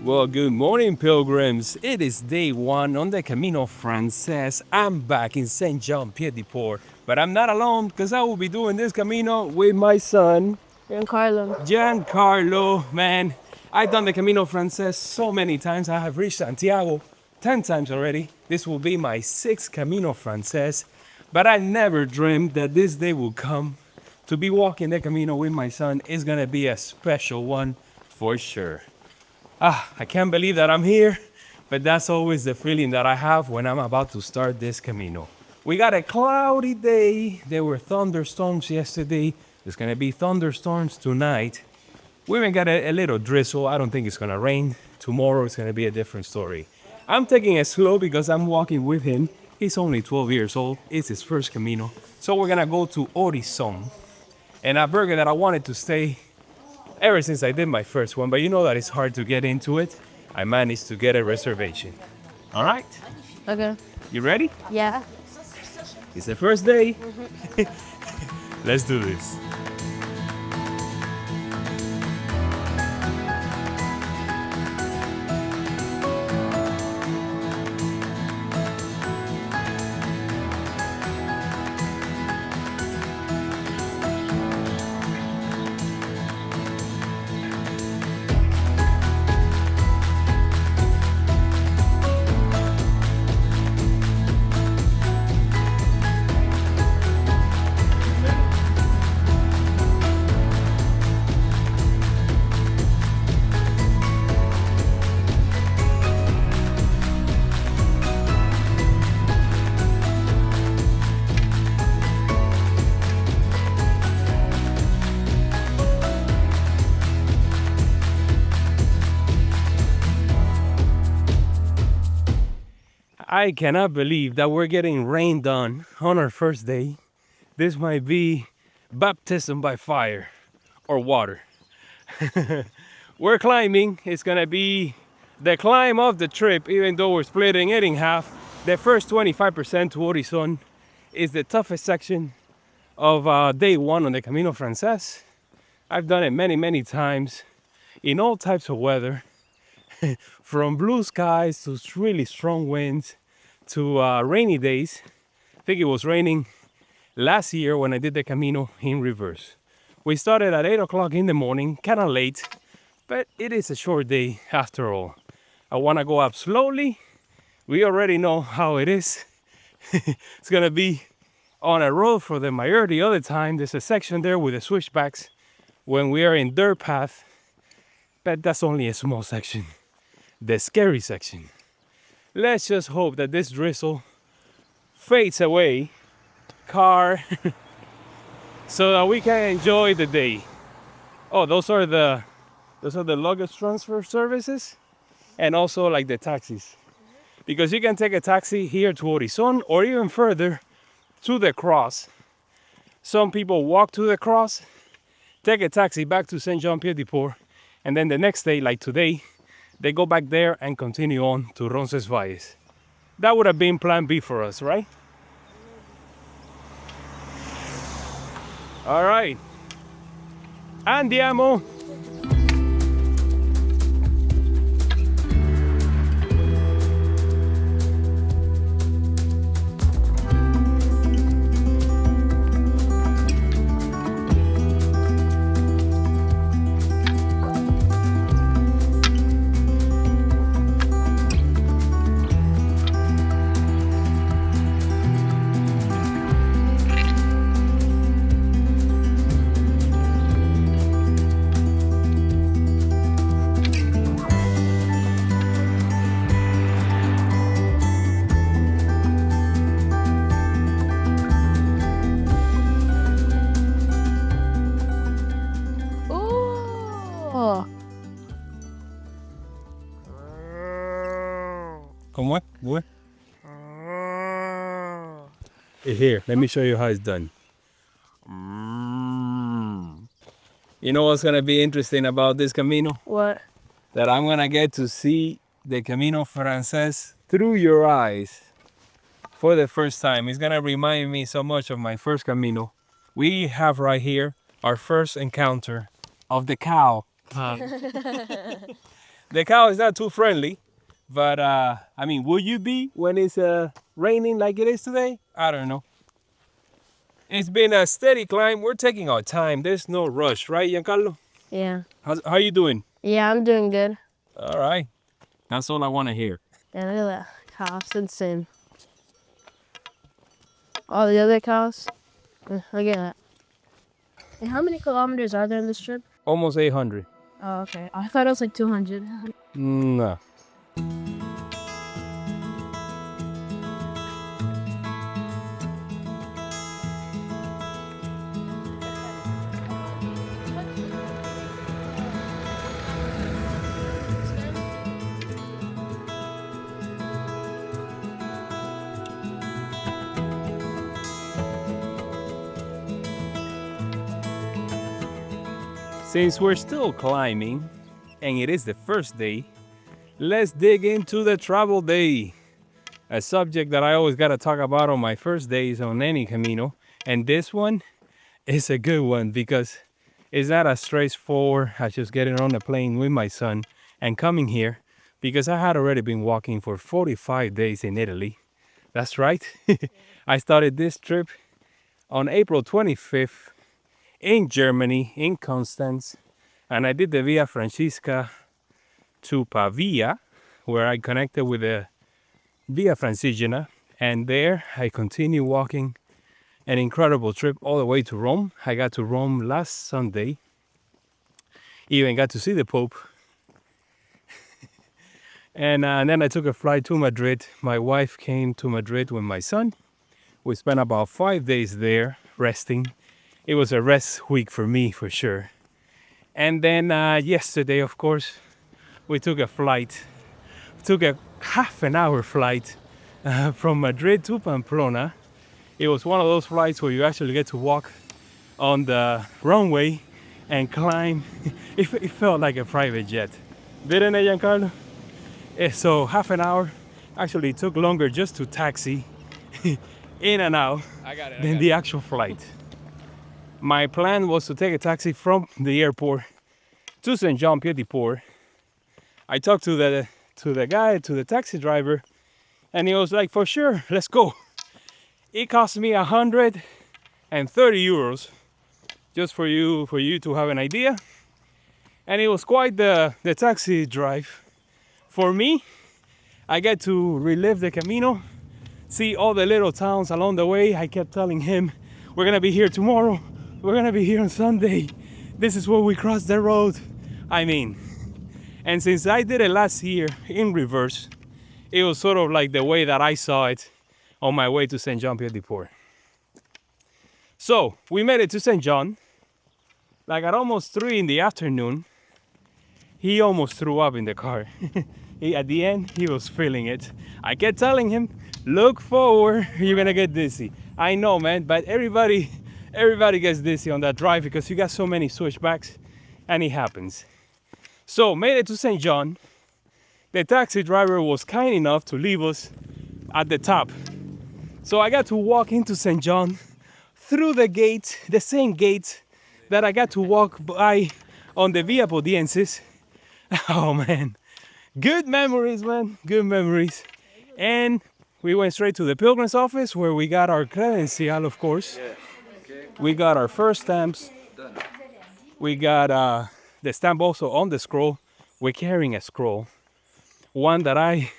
Well, good morning, pilgrims. It is day one on the Camino Frances. I'm back in Saint Jean Pied de Port, but I'm not alone because I will be doing this Camino with my son, Giancarlo. Man, I've done the Camino Frances so many times. I have reached Santiago 10 times already. This will be my sixth Camino Frances, but I never dreamed that this day would come. To be walking the Camino with my son is gonna be a special one for sure. I can't believe that I'm here, but that's always the feeling that I have when I'm about to start this Camino. We got a cloudy day. There were thunderstorms yesterday. There's gonna be thunderstorms tonight. We even got a little drizzle. I don't think it's gonna rain. Tomorrow it's gonna be a different story. I'm taking it slow because I'm walking with him. He's only 12 years old. It's his first Camino. So we're gonna go to Orisson, and a burger that I wanted to stay ever since I did my first one, but you know that it's hard to get into it. I managed to get a reservation. All right, Okay. you ready? Yeah. It's the first day. Let's do this. I cannot believe that we're getting rained on our first day. This might be baptism by fire or water. We're climbing. It's gonna be the climb of the trip, even though we're splitting it in half. The first 25% to Orisson is the toughest section of day one on the Camino Frances. I've done it many times in all types of weather, from blue skies to really strong winds to rainy days. I think it was raining last year when I did the Camino in reverse. We started at 8 o'clock in the morning, kind of late, but it is a short day after all. I want to go up slowly. We already know how it is. It's gonna be on a road for the majority of the time. There's a section there with the switchbacks when we are in dirt path, but that's only a small section. The scary section. Let's just hope that this drizzle fades away, car, so that we can enjoy the day. Oh, those are the luggage transfer services, and also like the taxis, because you can take a taxi here to Orisson or even further to the cross. Some people walk to the cross, take a taxi back to Saint Jean Pied de Port, and then the next day, like today, they go back there and continue on to Roncesvalles. That would have been plan B for us, right? All right. Andiamo. Oh. ¿Cómo es? What? Here, let me show you how it's done. You know what's gonna be interesting about this Camino? What? That I'm gonna get to see the Camino Frances through your eyes for the first time. It's gonna remind me so much of my first Camino. We have right here our first encounter of the cow. The cow is not too friendly, but I mean, will you be when it's raining like it is today? I don't know. It's been a steady climb. We're taking our time. There's no rush, right, Giancarlo? Yeah. How you doing? Yeah, I'm doing good. All right. That's all I want to hear. Yeah, look at that. Cows and Sim. All the other cows. Look at that. And how many kilometers are there in this trip? Almost 800. Oh, okay. I thought it was like 200. No. Since we're still climbing, and it is the first day, let's dig into the travel day. A subject that I always gotta talk about on my first days on any Camino. And this one is a good one because it's not as straightforward as just getting on a plane with my son and coming here, because I had already been walking for 45 days in Italy. That's right. I started this trip on April 25th in Germany, in Constance, and I did the Via Francesca to Pavia, where I connected with the Via Francigena, and there I continue walking an incredible trip all the way to Rome. I got to Rome last Sunday, even got to see the Pope, and then I took a flight to Madrid. My wife came to Madrid with my son. We spent about 5 days there resting. It was a rest week for me, for sure. And then yesterday, of course, we took a flight. Took a half an hour flight from Madrid to Pamplona. It was one of those flights where you actually get to walk on the runway and climb. It felt like a private jet. Didn't it, Giancarlo? So half an hour. Actually, it took longer just to taxi in and out than the actual flight. My plan was to take a taxi from the airport to St. John Pied de Port. I talked to the taxi driver, and he was like, "For sure, let's go." It cost me 130 euros, just for you to have an idea. And it was quite the taxi drive. For me, I get to relive the Camino, see all the little towns along the way. I kept telling him, "We're gonna be here tomorrow. We're gonna be here on Sunday. This is where we cross the road." I mean, and since I did it last year in reverse, it was sort of like the way that I saw it on my way to St. John Pied de Port. So we made it to St. John, like at almost 3 in the afternoon. He almost threw up in the car. At the end, he was feeling it. I kept telling him, "Look forward, you're gonna get dizzy." I know, man, but everybody gets dizzy on that drive because you got so many switchbacks, and it happens. So made it to St. John. The taxi driver was kind enough to leave us at the top. So I got to walk into St. John through the gate, the same gate that I got to walk by on the Via Podiensis. Oh man, good memories, man, good memories. And we went straight to the pilgrim's office where we got our credencial, of course. We got our first stamps. We got the stamp also on the scroll. We're carrying a scroll, one that I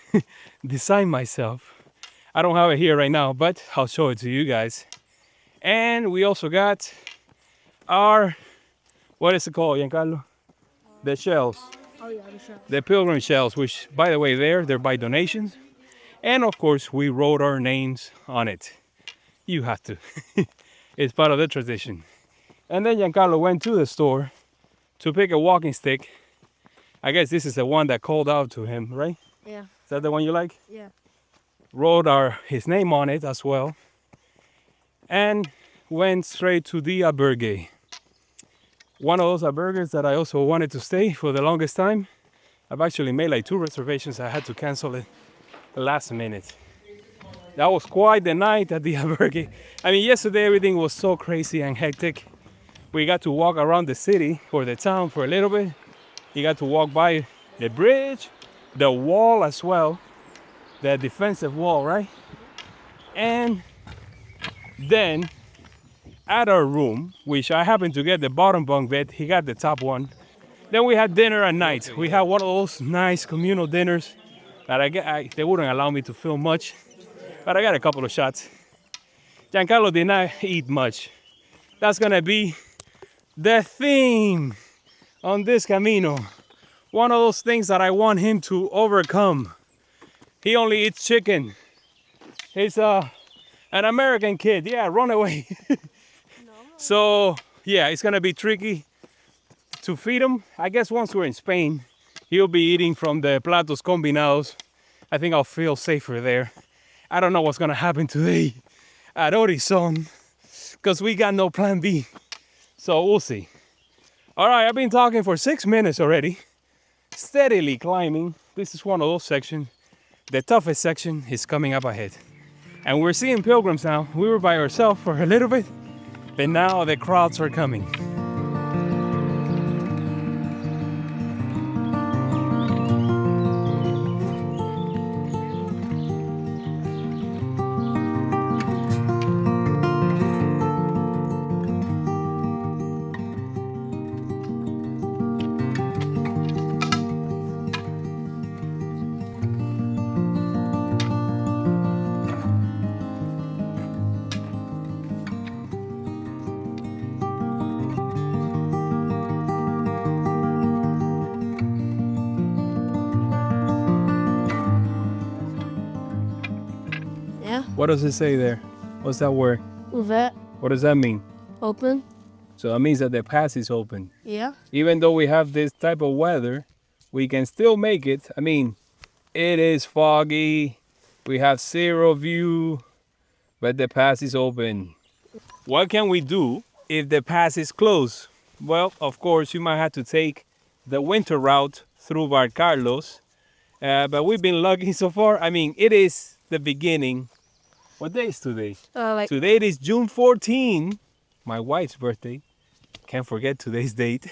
designed myself. I don't have it here right now, but I'll show it to you guys. And we also got our, what is it called, Giancarlo? The shells. Oh, yeah, the shells. The pilgrim shells, which, by the way, they're by donations. And of course, we wrote our names on it. You have to. It's part of the tradition. And then Giancarlo went to the store to pick a walking stick. I guess this is the one that called out to him, right? Yeah. Is that the one you like? Yeah. Wrote his name on it as well. And went straight to the albergue. One of those albergues that I also wanted to stay for the longest time. I've actually made like 2 reservations. I had to cancel it last minute. That was quite the night at the albergue. I mean, yesterday everything was so crazy and hectic. We got to walk around the city or the town for a little bit. You got to walk by the bridge, the wall as well, the defensive wall, right? And then at our room, which I happened to get the bottom bunk bed, he got the top one. Then we had dinner at night. We had one of those nice communal dinners that they wouldn't allow me to film much, but I got a couple of shots. Giancarlo did not eat much. That's gonna be the theme on this Camino. One of those things that I want him to overcome. He only eats chicken. He's an American kid. Yeah, run away. So yeah, it's gonna be tricky to feed him. I guess once we're in Spain, he'll be eating from the platos combinados. I think I'll feel safer there. I don't know what's gonna happen today at Orisson because we got no plan B. So we'll see. All right, I've been talking for 6 minutes already, steadily climbing. This is one of those sections. The toughest section is coming up ahead. And we're seeing pilgrims now. We were by ourselves for a little bit, but now the crowds are coming. Yeah. What does it say there? What's that word? Ouvert. What does that mean? Open. So that means that the pass is open. Yeah. Even though we have this type of weather, we can still make it. I mean, it is foggy. We have zero view, but the pass is open. What can we do if the pass is closed? Well, of course, you might have to take the winter route through Bar Carlos. But we've been lucky so far. I mean, it is the beginning. What day is today? Today it is June 14, my wife's birthday. Can't forget today's date.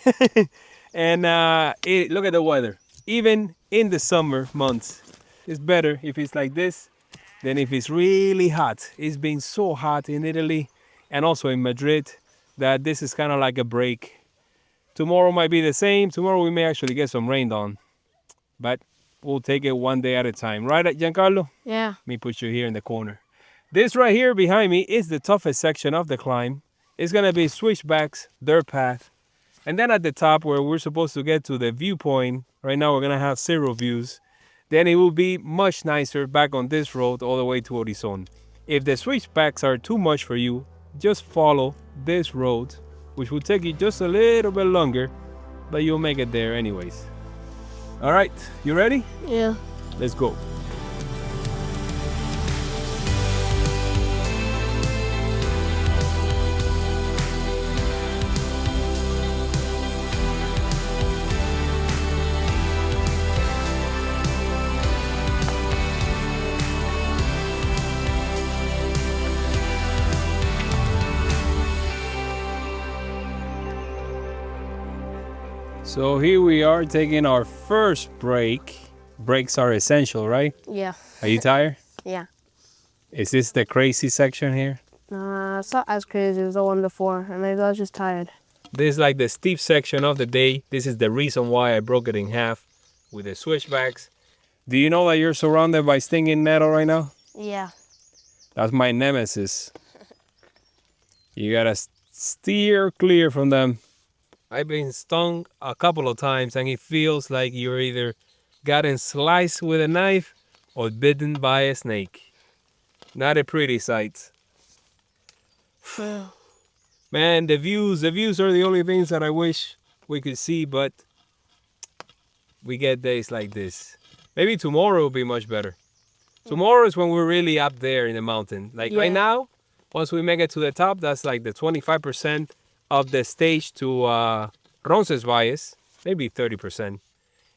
And look at the weather. Even in the summer months, it's better if it's like this than if it's really hot. It's been so hot in Italy and also in Madrid that this is kind of like a break. Tomorrow might be the same. Tomorrow we may actually get some rain on, but we'll take it one day at a time. Right, Giancarlo? Yeah. Let me put you here in the corner. This right here behind me is the toughest section of the climb. It's gonna be switchbacks, dirt path. And then at the top where we're supposed to get to the viewpoint, right now we're gonna have zero views. Then it will be much nicer back on this road all the way to Orisson. If the switchbacks are too much for you, just follow this road, which will take you just a little bit longer, but you'll make it there anyways. All right, you ready? Yeah. Let's go. So here we are taking our first break. Breaks are essential, right? Yeah. Are you tired? Yeah. Is this the crazy section here? It's not as crazy as the one before, and I was just tired. This is like the steep section of the day. This is the reason why I broke it in half with the switchbacks. Do you know that you're surrounded by stinging nettle right now? Yeah. That's my nemesis. You gotta steer clear from them. I've been stung a couple of times and it feels like you're either gotten sliced with a knife or bitten by a snake. Not a pretty sight. Man, the views are the only things that I wish we could see, but we get days like this. Maybe tomorrow will be much better. Tomorrow is when we're really up there in the mountain. Like right now, once we make it to the top, that's like the 25% of the stage to Roncesvalles, maybe 30%.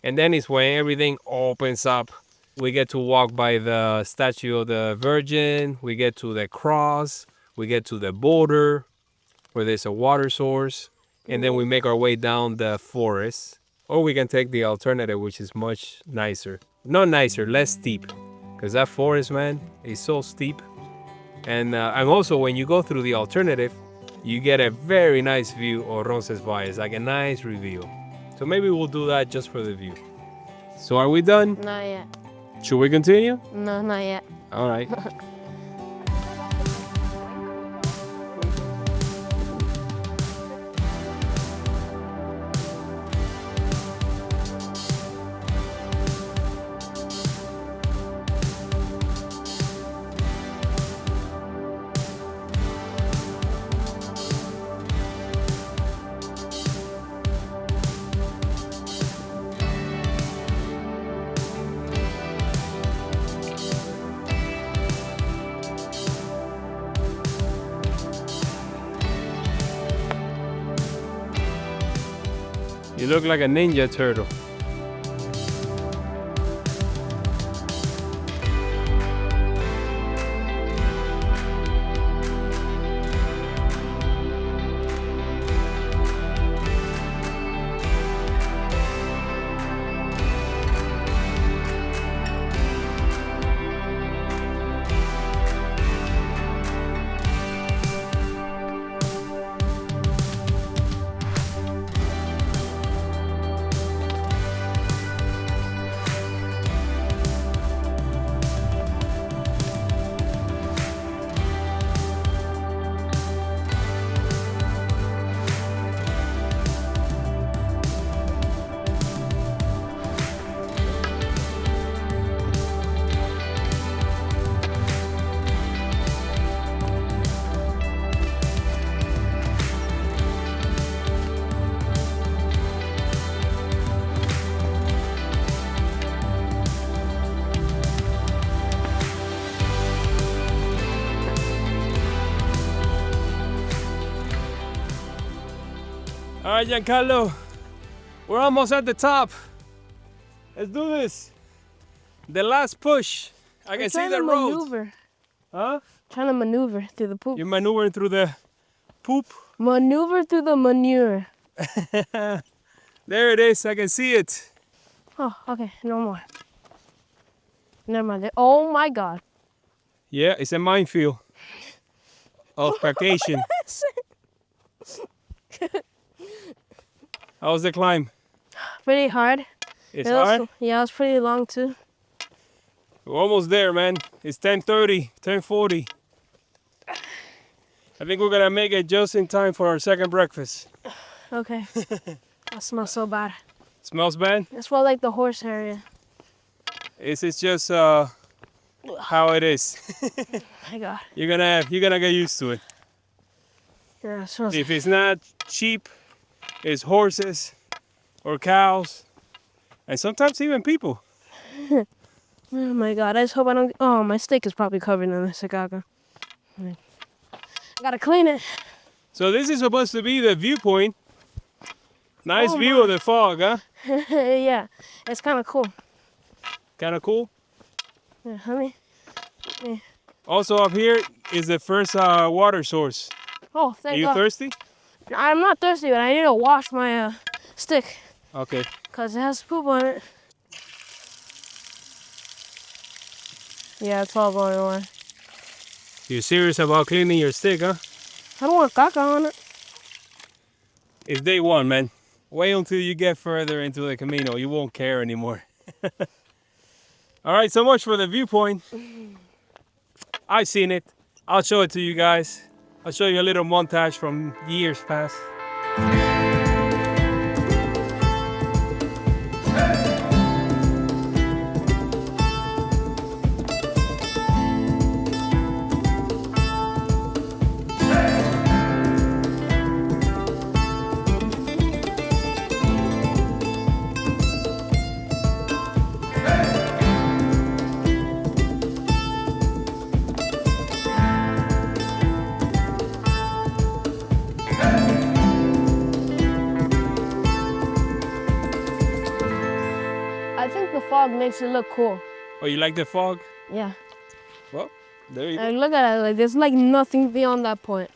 And then it's when everything opens up. We get to walk by the statue of the Virgin. We get to the cross. We get to the border where there's a water source. And then we make our way down the forest. Or we can take the alternative, which is much nicer. Not nicer, less steep. Because that forest, man, is so steep. And also, when you go through the alternative, you get a very nice view of Roncesvalles, like a nice reveal. So maybe we'll do that just for the view. So are we done? Not yet. Should we continue? No, not yet. All right. You look like a ninja turtle. All right, Giancarlo, we're almost at the top. Let's do this. The last push. I can see the road. Maneuver. Huh? Trying to maneuver through the poop. You're maneuvering through the poop. Maneuver through the manure. There it is. I can see it. Oh, okay. No more. Never mind. Oh my God. Yeah, it's a minefield of vacation. How was the climb? Pretty hard. It's hard? Yeah, it was pretty long too. We're almost there, man. It's 10:30, 10:40. I think we're gonna make it just in time for our second breakfast. Okay. That smells so bad. Smells bad? It smells like the horse area. It's just how it is. My God. You're gonna get used to it. Yeah, it smells. If it's not sheep, it's horses or cows, and sometimes even people. Oh my God. I just hope I don't. Oh, my steak is probably covered in this Chicago. I gotta clean it. So this is supposed to be the viewpoint. Nice Oh view my. of the fog, huh? Yeah, it's kind of cool. Kind of cool. Yeah, honey. Also up here is the first water source. Oh, Are thank you God. thirsty? I'm not thirsty, but I need to wash my stick Okay. because it has poop on it. Yeah, it's all going away. You're serious about cleaning your stick, huh? I don't want caca on it. It's day one, man. Wait until you get further into the Camino. You won't care anymore. All right, so much for the viewpoint. I've seen it. I'll show it to you guys. I'll show you a little montage from years past. I think the fog makes it look cool. Oh, you like the fog? Yeah. Well, there you go. Like, look at it. Like, there's like nothing beyond that point.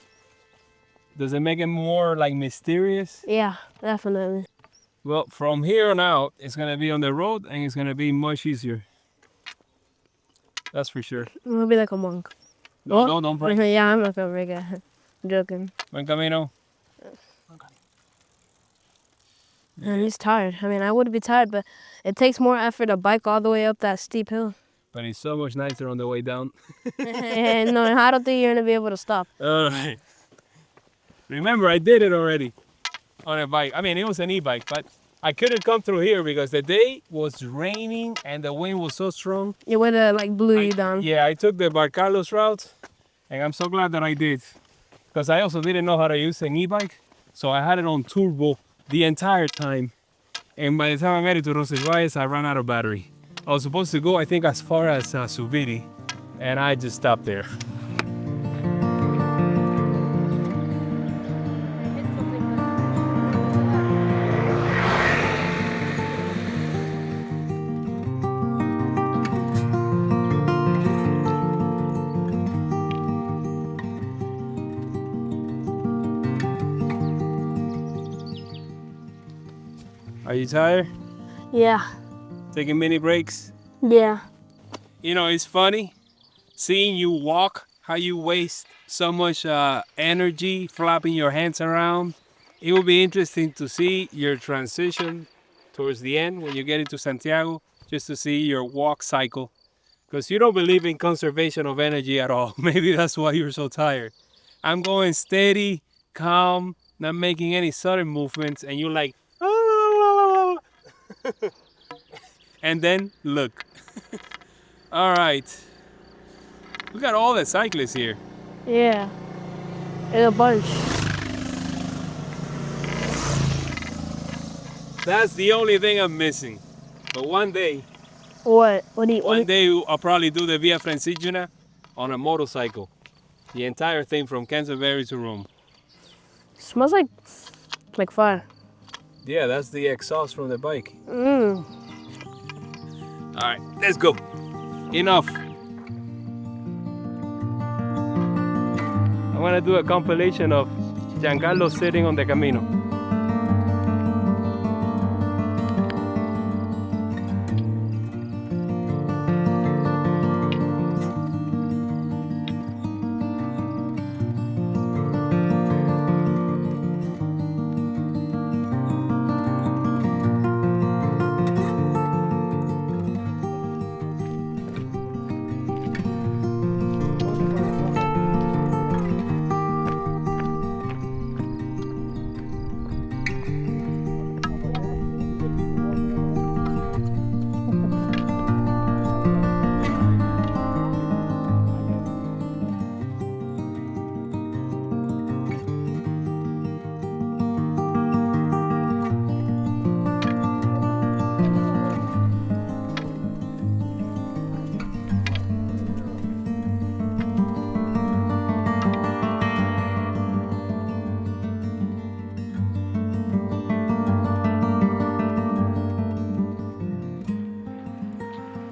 Does it make it more like mysterious? Yeah, definitely. Well, from here on out, it's gonna be on the road and it's gonna be much easier. That's for sure. I'm gonna be like a monk. No, no, don't break. Yeah, I'm not gonna break it. I'm joking. Buen camino. And he's tired. I mean, I would be tired, but it takes more effort to bike all the way up that steep hill. But it's so much nicer on the way down. And no, I don't think you're gonna be able to stop. All right. Remember, I did it already on a bike. I mean, it was an e-bike, but I couldn't come through here because the day was raining and the wind was so strong. It would have like blew you down. Yeah, I took the Bar Carlos route, and I'm so glad that I did. Because I also didn't know how to use an e-bike, so I had it on turbo the entire time. And by the time I made it to Roncesvalles, I ran out of battery. I was supposed to go, I think, as far as Subiri, and I just stopped there. Are you tired? Yeah. Taking mini breaks? Yeah. You know, it's funny seeing you walk, how you waste so much energy flapping your hands around. It will be interesting to see your transition towards the end when you get into Santiago, just to see your walk cycle. Because you don't believe in conservation of energy at all. Maybe that's why you're so tired. I'm going steady, calm, not making any sudden movements, and you're like, oh. And then look. All right. We got all the cyclists here. Yeah. In a bunch. That's the only thing I'm missing. But one day, What? one day I'll probably do the Via Francigena on a motorcycle. The entire thing from Canterbury to Rome. Smells like fire. Yeah, that's the exhaust from the bike. Mmm. All right, let's go. Enough. I'm gonna do a compilation of Giancarlo sitting on the Camino.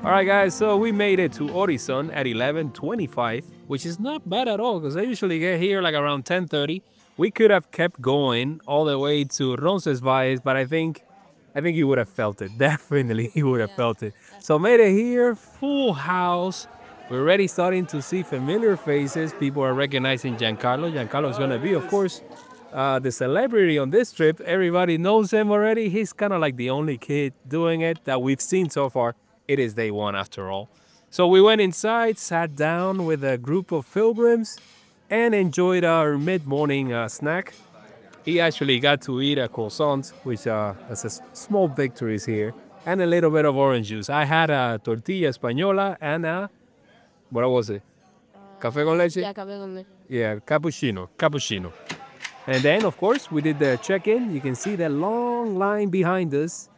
All right, guys, so we made it to Orisson at 11:25, which is not bad at all because I usually get here like around 10:30. We could have kept going all the way to Roncesvalles, but I think you would have felt it. Definitely, you would have felt it. So made it here, full house. We're already starting to see familiar faces. People are recognizing Giancarlo. Giancarlo is going to be, of course, the celebrity on this trip. Everybody knows him already. He's kind of like the only kid doing it that we've seen so far. It is day one after all. So we went inside, sat down with a group of pilgrims, and enjoyed our mid-morning snack. He actually got to eat a croissant, which is a small victories here, and a little bit of orange juice. I had a tortilla española and a, what was it? Café con leche? Yeah, café con leche. Yeah, cappuccino. And then, of course, we did the check-in. You can see the long line behind us.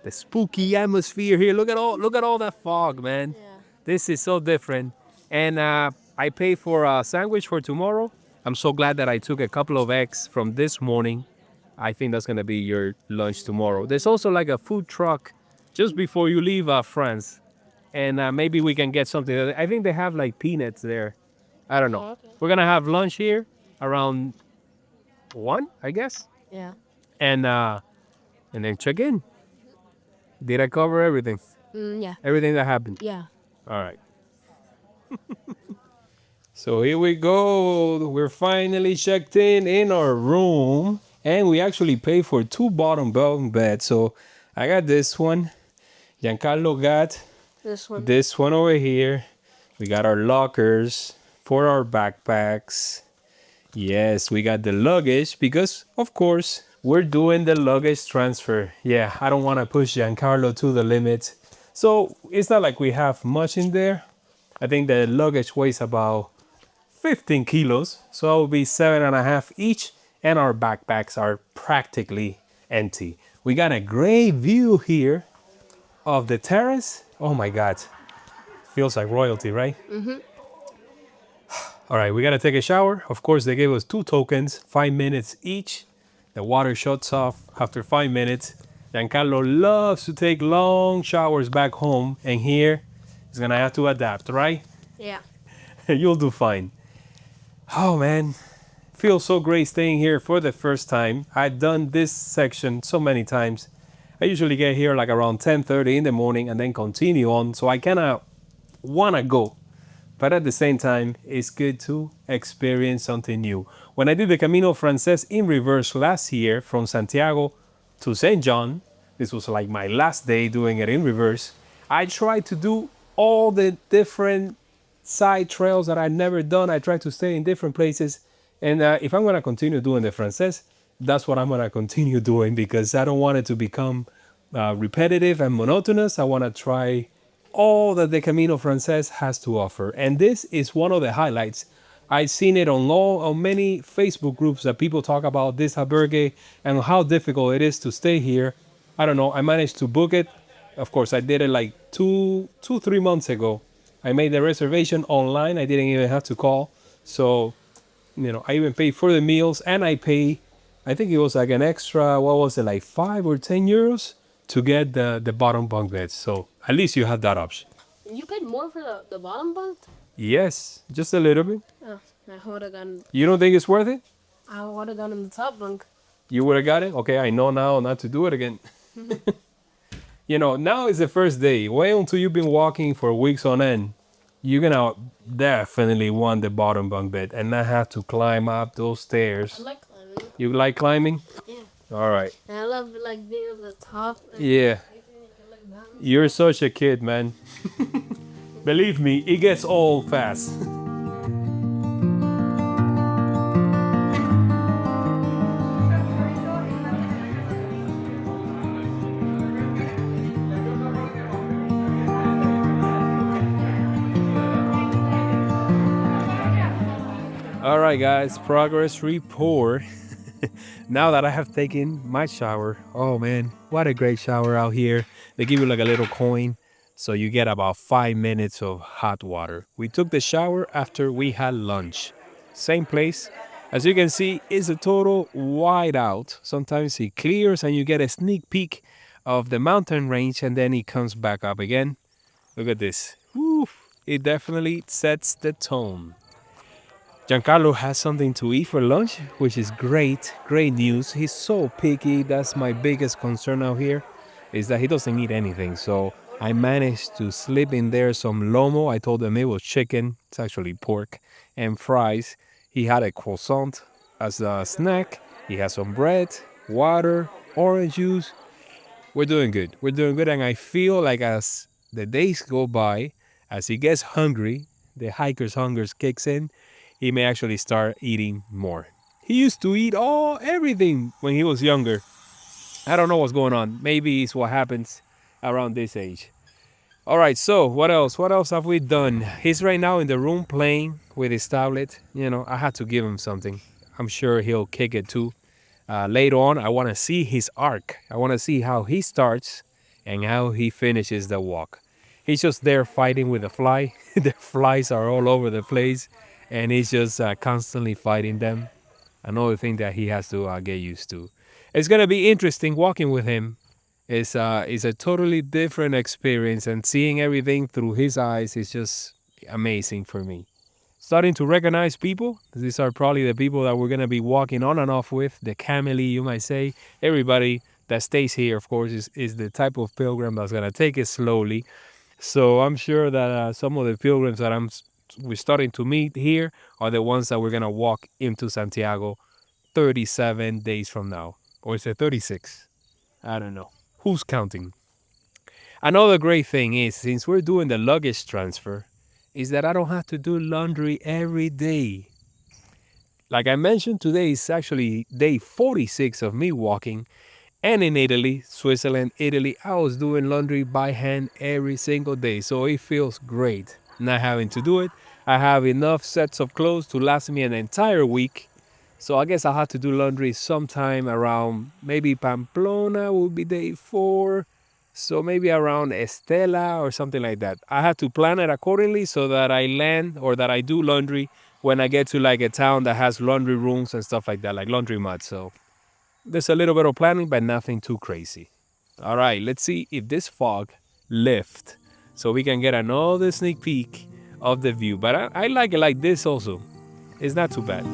The spooky atmosphere here. Look at all that fog, man. Yeah. This is so different. And I paid for a sandwich for tomorrow. I'm so glad that I took a couple of eggs from this morning. I think that's gonna be your lunch tomorrow. There's also like a food truck just before you leave France, and maybe we can get something. I think they have like peanuts there. I don't know. Oh, okay. We're gonna have lunch here around 1, I guess. Yeah. And and then check in. Did I cover everything? Yeah. Everything that happened? Yeah. All right. So here we go. We're finally checked in our room, and we actually paid for 2 bottom bunk beds. So I got this one. Giancarlo got This one. this one over here. We got our lockers for our backpacks. Yes, we got the luggage because, of course, we're doing the luggage transfer. Yeah, I don't want to push Giancarlo to the limit. So it's not like we have much in there. I think the luggage weighs about 15 kilos, so it will be 7.5 each, and our backpacks are practically empty. We got a great view here of the terrace. Oh my God, feels like royalty, right? All right, we gotta take a shower. Of course, they gave us 2 tokens, 5 minutes each. The water shuts off after 5 minutes. Giancarlo loves to take long showers back home, and here he's gonna have to adapt, right? Yeah. You'll do fine. Oh man, feels so great staying here for the first time. I've done this section so many times. I usually get here like around 10:30 in the morning and then continue on, so I kind of want to go. But at the same time, it's good to experience something new. When I did the Camino Frances in reverse last year from Santiago to St. John, this was like my last day doing it in reverse. I tried to do all the different side trails that I'd never done. I tried to stay in different places. And if I'm going to continue doing the Frances, that's what I'm going to continue doing because I don't want it to become repetitive and monotonous. I want to try all that the Camino Frances has to offer. And this is one of the highlights. I've seen it on many Facebook groups that people talk about this albergue and how difficult it is to stay here. I don't know. I managed to book it. Of course, I did it like 3 months ago. I made the reservation online. I didn't even have to call. So, I even paid for the meals and I think it was like an extra, what was it, like 5 or 10 euros to get the bottom bunk beds. So at least you have that option. You paid more for the bottom bunk? Yes, just a little bit. Oh, I would have gone. You don't think it's worth it? I would have gone in the top bunk. You would have got it? Okay, I know now not to do it again. Now is the first day. Wait until you've been walking for weeks on end. You're gonna definitely want the bottom bunk bed and not have to climb up those I stairs. like climbing. You like climbing? Yeah. All right. And I love like being on the top. Yeah. You're such a kid, man. Believe me, it gets old fast. All right, guys, progress report. Now that I have taken my shower, oh man, what a great shower out here. They give you like a little coin, so you get about 5 minutes of hot water. We took the shower after we had lunch. Same place. As you can see, it's a total whiteout. Sometimes it clears and you get a sneak peek of the mountain range and then it comes back up again. Look at this. Woo, it definitely sets the tone. Giancarlo has something to eat for lunch, which is great, great news. He's so picky. That's my biggest concern out here, is that he doesn't eat anything. So I managed to slip in there some lomo. I told him it was chicken. It's actually pork and fries. He had a croissant as a snack. He has some bread, water, orange juice. We're doing good. We're doing good. And I feel like as the days go by, as he gets hungry, the hiker's hunger kicks in, he may actually start eating more. He used to eat everything when he was younger. I don't know what's going on. Maybe it's what happens around this age. All right, so what else? What else have we done? He's right now in the room playing with his tablet. I had to give him something. I'm sure he'll kick it too. Later on, I want to see his arc. I want to see how he starts and how he finishes the walk. He's just there fighting with the fly. The flies are all over the place, and he's just constantly fighting them. Another thing that he has to get used to. It's gonna be interesting walking with him. It's a totally different experience, and seeing everything through his eyes is just amazing for me. Starting to recognize people. These are probably the people that we're gonna be walking on and off with. The family, you might say. Everybody that stays here, of course, is the type of pilgrim that's gonna take it slowly. So I'm sure that some of the pilgrims that we're starting to meet here are the ones that we're gonna walk into Santiago 37 days from now, or is it 36? I don't know. Who's counting? Another great thing is, since we're doing the luggage transfer, is that I don't have to do laundry every day. Like I mentioned, today is actually day 46 of me walking. And in Italy, Switzerland, Italy, I was doing laundry by hand every single day. So it feels great not having to do it. I have enough sets of clothes to last me an entire week. So I guess I'll have to do laundry sometime around maybe Pamplona will be day 4. So maybe around Estela or something like that. I have to plan it accordingly so that I land or that I do laundry when I get to like a town that has laundry rooms and stuff like that, like laundromats. So there's a little bit of planning, but nothing too crazy. All right, let's see if this fog lifts so we can get another sneak peek of the view. But I like it like this also. It's not too bad.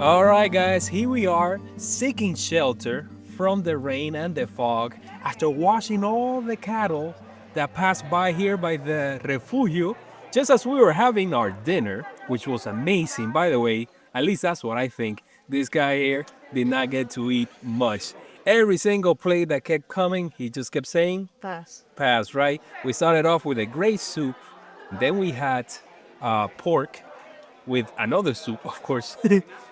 All right, guys, here we are seeking shelter from the rain and the fog after washing all the cattle that passed by here by the Refugio just as we were having our dinner, which was amazing, by the way. At least that's what I think. This guy here did not get to eat much. Every single plate that kept coming, he just kept saying, Pass. pass, right? We started off with a great soup. Then we had pork with another soup, of course,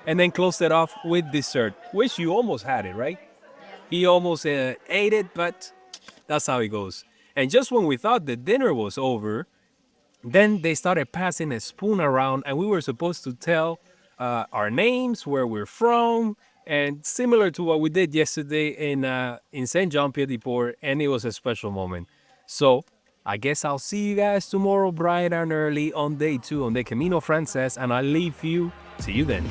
and then closed it off with dessert, which you almost had it, right? He almost ate it, but that's how it goes. And just when we thought the dinner was over, then they started passing a spoon around, and we were supposed to tell our names, where we're from, and similar to what we did yesterday in Saint Jean Pied de Port, and it was a special moment. So I guess I'll see you guys tomorrow bright and early on day 2 on the Camino Frances, and I'll leave you. See you then.